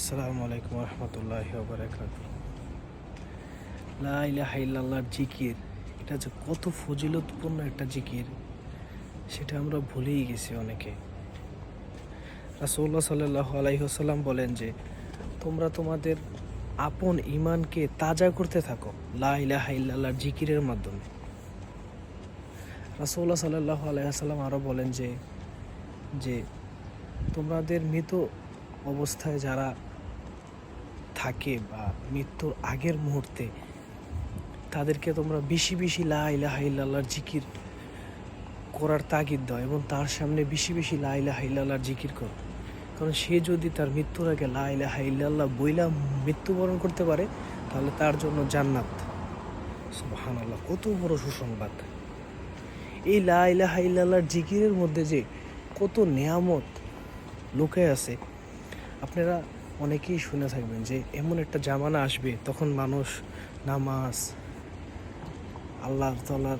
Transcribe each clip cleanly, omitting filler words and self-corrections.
আসসালামু আলাইকুম রহমতুল্লাহি ওয়া বারাকাতুহু। লা ইলাহা ইল্লাল্লাহর জিকির, এটা যে কত ফজিলতপূর্ণ একটা জিকির সেটা আমরা ভুলেই গেছি অনেকে। রাসূলুল্লাহ সাল্লাল্লাহু আলাইহি ওয়াসাল্লাম বলেন যে তোমরা তোমাদের আপন ঈমানকে তাজা করতে থাকো লা ইলাহা ইল্লাল্লাহর জিকিরের মাধ্যমে। রাসূলুল্লাহ সাল্লাল্লাহু আলাইহি ওয়াসাল্লাম আরও বলেন যে যে তোমাদের মৃত অবস্থায় যারা থাকে বা মৃত্যুর আগের মুহূর্তে তাদেরকে তোমরা বেশি বেশি লা ইলাহা ইল্লাল্লাহর জিকির করার তাগিদ দাও এবং তার সামনে বেশি বেশি লা ইলাহা ইল্লাল্লাহর জিকির করো। কারণ সে যদি তার মৃত্যুর আগে লা ইলাহা ইল্লাল্লাহ বইলা মৃত্যুবরণ করতে পারে তাহলে তার জন্য জান্নাত। সুবহানাল্লাহ, কত বড় সুসংবাদ! এই লা ইলাহা ইল্লাল্লাহর জিকিরের মধ্যে যে কত নেয়ামত লুকায় আছে আপনারা অনেকেই শুনে থাকবেন যে এমন একটা জামানা আসবে তখন মানুষ নামাজ, আল্লাহ তাআলার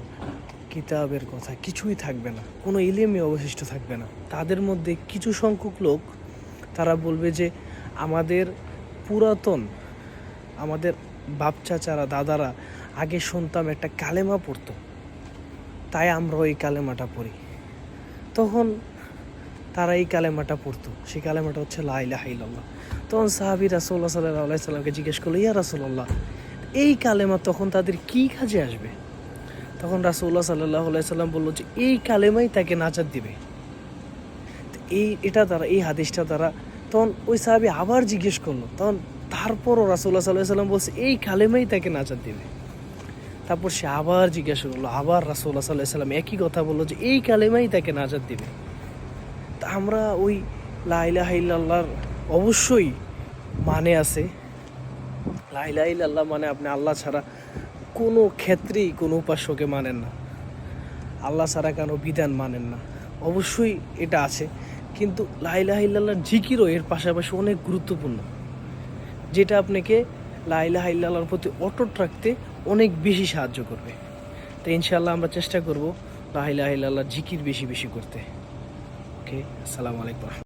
কিতাবের কথা কিছুই থাকবে না, কোনো ইলমই অবশিষ্ট থাকবে না। তাদের মধ্যে কিছু সংখ্যক লোক তারা বলবে যে আমাদের পুরাতন, আমাদের বাপ চাচারা দাদারা আগে শুনতাম একটা কালেমা পড়তো, তাই আমরা ওই কালেমাটা পড়ি। তখন তারা এই কালেমাটা পড়তো, সেই কালেমাটা হচ্ছে লা ইলাহা ইল্লাল্লাহ। তখন সাহাবী রাসূলুল্লাহ সাল্লাল্লাহু আলাইহি সাল্লামকে জিজ্ঞেস করলো, ইয়া রাসূলুল্লাহ, এই কালেমা তখন তাদের কি কাজে আসবে? তখন রাসূলুল্লাহ সাল্লাল্লাহু আলাইহি সাল্লাম বললো যে এই কালেমাই তাকে নাজাত দিবে। এটা দ্বারা, এই হাদিসটা দ্বারা তখন ওই সাহাবী আবার জিজ্ঞেস করলো, তখন তারপরও রাসূলুল্লাহ সাল্লাল্লাহু আলাইহি সাল্লাম বলছে এই কালেমাই তাকে নাজাত দিবে। তারপর সে আবার জিজ্ঞাসা করলো, আবার রাসূলুল্লাহ সাল্লাল্লাহু আলাইহি সাল্লাম একই কথা বললো যে এই কালেমাই তাকে নাজাত দিবে। তা আমরা ওই লা ইলাহা ইল্লাল্লাহর অবশ্যই মানে আছে। লা ইলাহা ইল্লাল্লাহ মানে আপনি আল্লাহ ছাড়া কোনো ক্ষেত্রেই কোনো উপাস্যকে মানেন না, আল্লাহ ছাড়া কোনো বিধান মানেন না, অবশ্যই এটা আছে। কিন্তু লা ইলাহা ইল্লাল্লাহর জিকিরও এর পাশাপাশি অনেক গুরুত্বপূর্ণ, যেটা আপনাকে লা ইলাহা ইল্লাল্লাহর প্রতি অটুট রাখতে অনেক বেশি সাহায্য করবে। তো ইনশাআল্লাহ আমরা চেষ্টা করব লা ইলাহা ইল্লাল্লাহর জিকির বেশি বেশি করতে। ওকে, আসসালামু আলাইকুম।